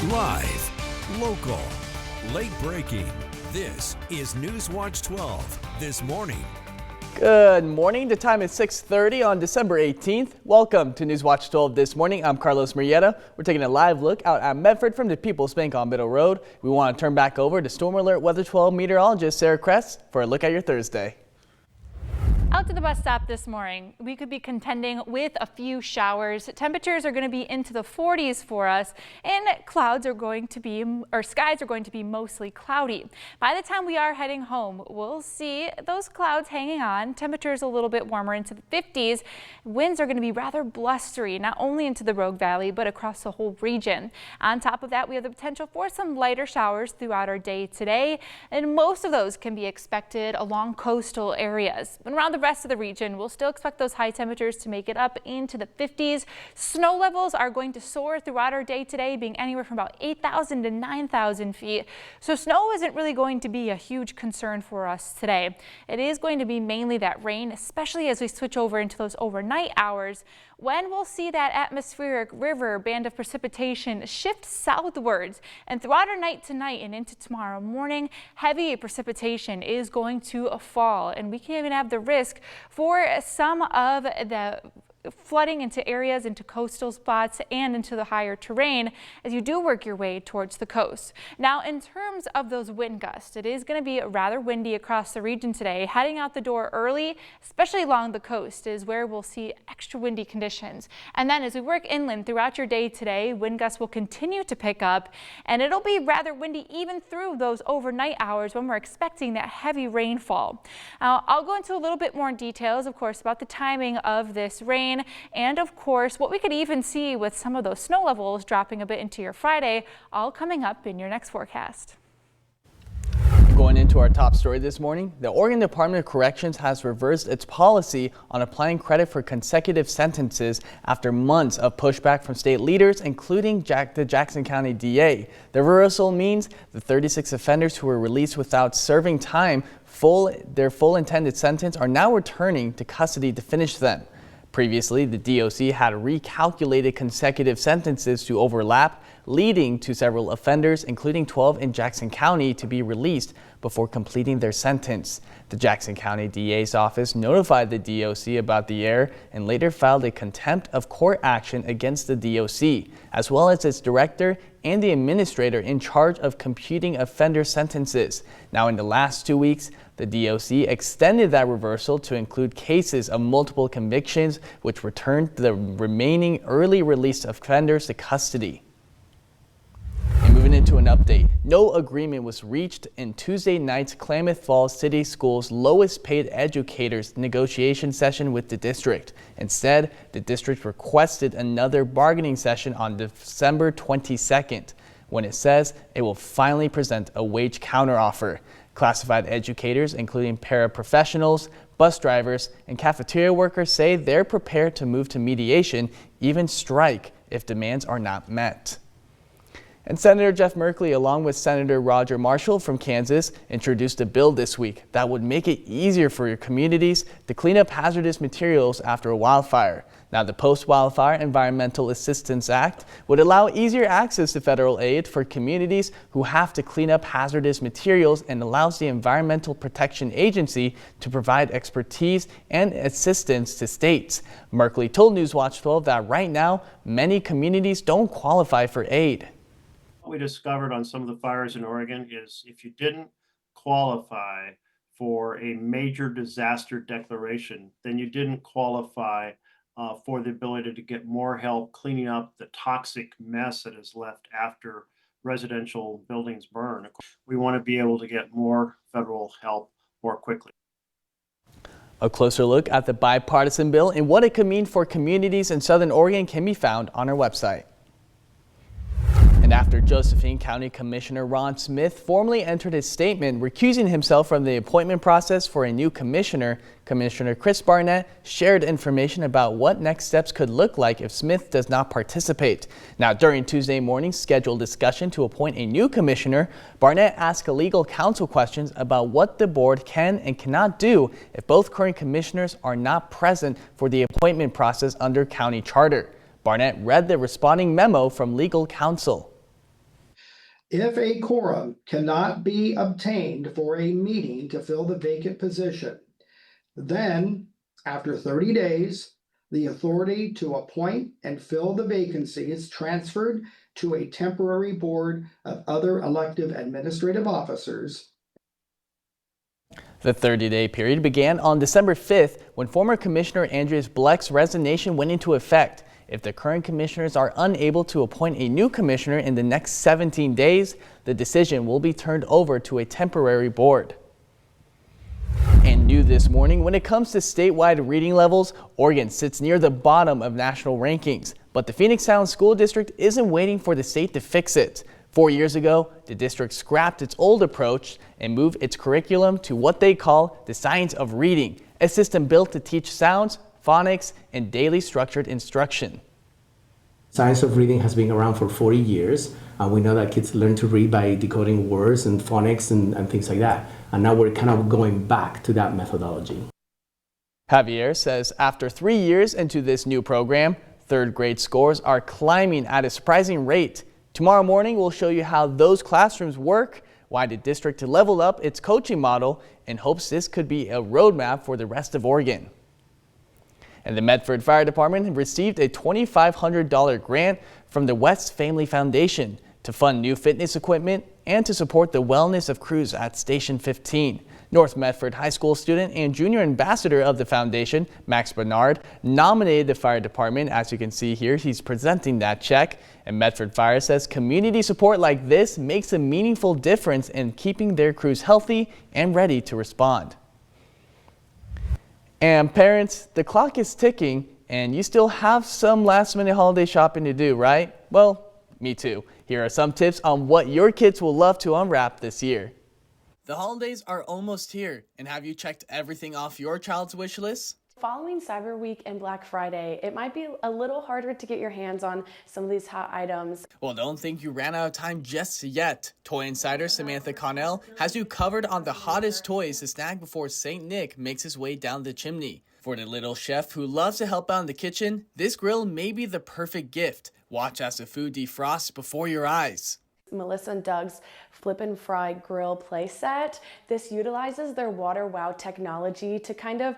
Live, local, late breaking. This is Newswatch 12 this morning. Good morning. The time is 6:30 on December 18th. Welcome to Newswatch 12 this morning. I'm Carlos Murrieta. We're taking a live look out at Medford from the People's Bank on Middle Road. We want to turn back over to Storm Alert Weather 12 meteorologist Sarah Kress for a look at your Thursday. Out to the bus stop this morning, we could be contending with a few showers. Temperatures are going to be into the 40s for us, and skies are going to be mostly cloudy. By the time we are heading home, we'll see those clouds hanging on. Temperatures a little bit warmer into the 50s. Winds are going to be rather blustery, not only into the Rogue Valley, but across the whole region. On top of that, we have the potential for some lighter showers throughout our day today, and most of those can be expected along coastal areas. And around the rest of the region, we'll still expect those high temperatures to make it up into the 50s. Snow levels are going to soar throughout our day today, being anywhere from about 8,000 to 9,000 feet. So snow isn't really going to be a huge concern for us today. It is going to be mainly that rain, especially as we switch over into those overnight hours, when we'll see that atmospheric river band of precipitation shift southwards. And throughout our night tonight and into tomorrow morning, heavy precipitation is going to fall, and we can even have the risk for some of the flooding into areas, into coastal spots, and into the higher terrain as you do work your way towards the coast. Now, in terms of those wind gusts, it is going to be rather windy across the region today. Heading out the door early, especially along the coast, is where we'll see extra windy conditions. And then as we work inland throughout your day today, wind gusts will continue to pick up, and it'll be rather windy even through those overnight hours when we're expecting that heavy rainfall. I'll go into a little bit more details, of course, about the timing of this rain, and of course what we could even see with some of those snow levels dropping a bit into your Friday, all coming up in your next forecast. Going into our top story this morning, the Oregon Department of Corrections has reversed its policy on applying credit for consecutive sentences after months of pushback from state leaders, including the Jackson County DA. The reversal means the 36 offenders who were released without serving time their full intended sentence are now returning to custody to finish them. Previously, the DOC had recalculated consecutive sentences to overlap, leading to several offenders, including 12 in Jackson County, to be released before completing their sentence. The Jackson County DA's office notified the DOC about the error and later filed a contempt of court action against the DOC, as well as its director and the administrator in charge of computing offender sentences. Now, in the last 2 weeks, the DOC extended that reversal to include cases of multiple convictions, which returned the remaining early released offenders to custody. And moving into an update, no agreement was reached in Tuesday night's Klamath Falls City Schools lowest paid educators negotiation session with the district. Instead, the district requested another bargaining session on December 22nd, when it says it will finally present a wage counteroffer. Classified educators, including paraprofessionals, bus drivers, and cafeteria workers, say they're prepared to move to mediation, even strike, if demands are not met. And Senator Jeff Merkley, along with Senator Roger Marshall from Kansas, introduced a bill this week that would make it easier for your communities to clean up hazardous materials after a wildfire. Now, the Post-Wildfire Environmental Assistance Act would allow easier access to federal aid for communities who have to clean up hazardous materials and allows the Environmental Protection Agency to provide expertise and assistance to states. Merkley told Newswatch 12 that right now, many communities don't qualify for aid. What we discovered on some of the fires in Oregon is if you didn't qualify for a major disaster declaration, then you didn't qualify for the ability to get more help cleaning up the toxic mess that is left after residential buildings burn. We want to be able to get more federal help more quickly. A closer look at the bipartisan bill and what it could mean for communities in Southern Oregon can be found on our website. And after Josephine County Commissioner Ron Smith formally entered his statement recusing himself from the appointment process for a new commissioner, Commissioner Chris Barnett shared information about what next steps could look like if Smith does not participate. Now, during Tuesday morning's scheduled discussion to appoint a new commissioner, Barnett asked legal counsel questions about what the board can and cannot do if both current commissioners are not present for the appointment process under county charter. Barnett read the responding memo from legal counsel. If a quorum cannot be obtained for a meeting to fill the vacant position, then after 30 days, the authority to appoint and fill the vacancy is transferred to a temporary board of other elective administrative officers. The 30-day period began on December 5th when former Commissioner Andreas Bleck's resignation went into effect. If the current commissioners are unable to appoint a new commissioner in the next 17 days, the decision will be turned over to a temporary board. And new this morning, when it comes to statewide reading levels, Oregon sits near the bottom of national rankings. But the Phoenix Sound School District isn't waiting for the state to fix it. 4 years ago, the district scrapped its old approach and moved its curriculum to what they call the science of reading, a system built to teach sounds, phonics, and daily structured instruction. Science of reading has been around for 40 years. We know that kids learn to read by decoding words and phonics and things like that. And now we're kind of going back to that methodology. Javier says after 3 years into this new program, third grade scores are climbing at a surprising rate. Tomorrow morning, we'll show you how those classrooms work, why the district leveled up its coaching model, and hopes this could be a roadmap for the rest of Oregon. And the Medford Fire Department received a $2,500 grant from the West Family Foundation to fund new fitness equipment and to support the wellness of crews at Station 15. North Medford High School student and junior ambassador of the foundation, Max Bernard, nominated the fire department. As you can see here, he's presenting that check. And Medford Fire says community support like this makes a meaningful difference in keeping their crews healthy and ready to respond. And parents, the clock is ticking and you still have some last-minute holiday shopping to do, right? Well, me too. Here are some tips on what your kids will love to unwrap this year. The holidays are almost here, and have you checked everything off your child's wish list? Following Cyber Week and Black Friday, it might be a little harder to get your hands on some of these hot items. Well, don't think you ran out of time just yet. Toy Insider Samantha Connell has you covered on the hottest toys to snag before St. Nick makes his way down the chimney. For the little chef who loves to help out in the kitchen, this grill may be the perfect gift. Watch as the food defrosts before your eyes. Melissa and Doug's Flip and Fry Grill playset. This utilizes their Water Wow technology to kind of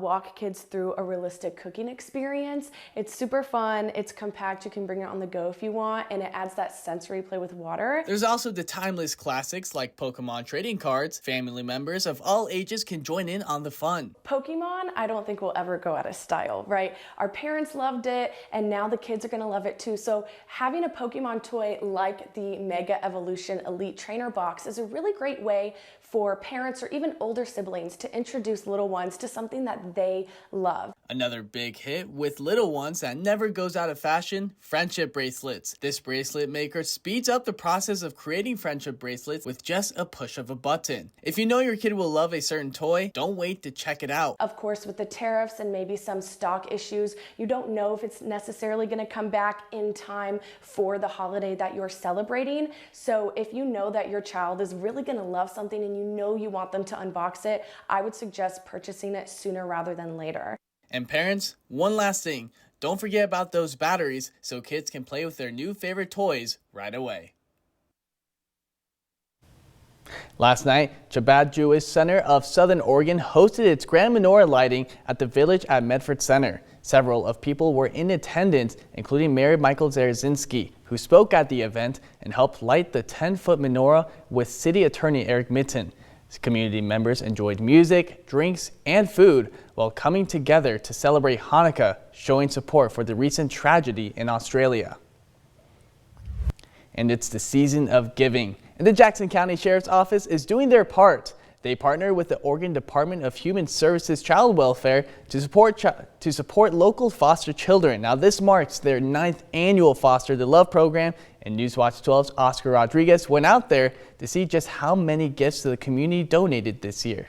walk kids through a realistic cooking experience. It's super fun, it's compact, you can bring it on the go if you want, and it adds that sensory play with water. There's also the timeless classics like Pokemon trading cards. Family members of all ages can join in on the fun. Pokemon, I don't think will ever go out of style, right? Our parents loved it, and now the kids are gonna love it too. So having a Pokemon toy like the Mega Evolution Elite Trainer Box is a really great way for parents or even older siblings to introduce little ones to something that they love. Another big hit with little ones that never goes out of fashion, friendship bracelets. This bracelet maker speeds up the process of creating friendship bracelets with just a push of a button. If you know your kid will love a certain toy, don't wait to check it out. Of course, with the tariffs and maybe some stock issues, you don't know if it's necessarily going to come back in time for the holiday that you're celebrating. So if you know that your child is really going to love something and you know you want them to unbox it, I would suggest purchasing it sooner rather than later. And parents, one last thing. Don't forget about those batteries so kids can play with their new favorite toys right away. Last night, Chabad Jewish Center of Southern Oregon hosted its grand menorah lighting at the Village at Medford Center. Several of people were in attendance, including Mayor Michael Zerzinski, who spoke at the event and helped light the 10-foot menorah with City Attorney Eric Mitten. Community members enjoyed music, drinks, and food while coming together to celebrate Hanukkah, showing support for the recent tragedy in Australia. And it's the season of giving, and the Jackson County Sheriff's Office is doing their part. They partner with the Oregon Department of Human Services Child Welfare to support local foster children. Now, this marks their 9th annual Foster the Love program, and Newswatch 12's Oscar Rodriguez went out there to see just how many gifts the community donated this year.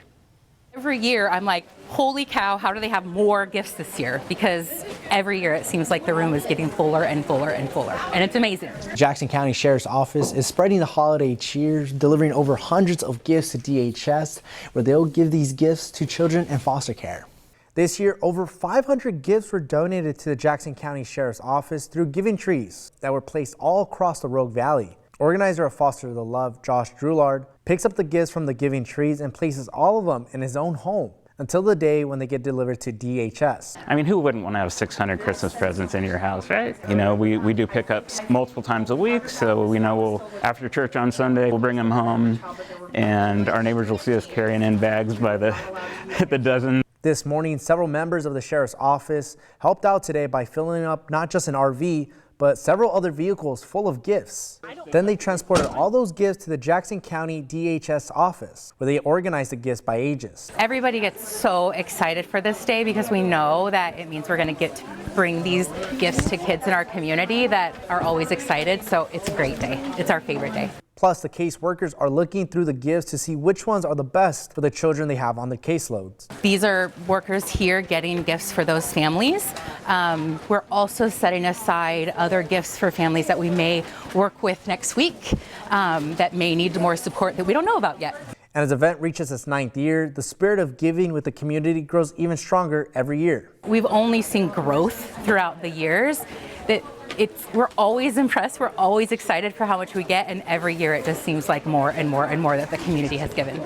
Every year, I'm like, holy cow, how do they have more gifts this year? Because every year it seems like the room is getting fuller and fuller and fuller, and it's amazing. Jackson County Sheriff's Office is spreading the holiday cheer, delivering over hundreds of gifts to DHS, where they'll give these gifts to children in foster care. This year, over 500 gifts were donated to the Jackson County Sheriff's Office through giving trees that were placed all across the Rogue Valley. Organizer of Foster the Love, Josh Drulard, picks up the gifts from the giving trees and places all of them in his own home until the day when they get delivered to DHS. I mean, who wouldn't want to have 600 Christmas presents in your house, right? You know, we do pickups multiple times a week, so we know we'll, after church on Sunday, we'll bring them home, and our neighbors will see us carrying in bags by the dozen. This morning, several members of the sheriff's office helped out today by filling up not just an RV, but several other vehicles full of gifts. Then they transported all those gifts to the Jackson County DHS office, where they organized the gifts by ages. Everybody gets so excited for this day because we know that it means we're going to get to bring these gifts to kids in our community that are always excited. So it's a great day. It's our favorite day. Plus, the case workers are looking through the gifts to see which ones are the best for the children they have on the caseloads. These are workers here getting gifts for those families. We're also setting aside other gifts for families that we may work with next week that may need more support that we don't know about yet. And as the event reaches its 9th year, the spirit of giving with the community grows even stronger every year. We've only seen growth throughout the years. We're always impressed, we're always excited for how much we get, and every year it just seems like more and more and more that the community has given.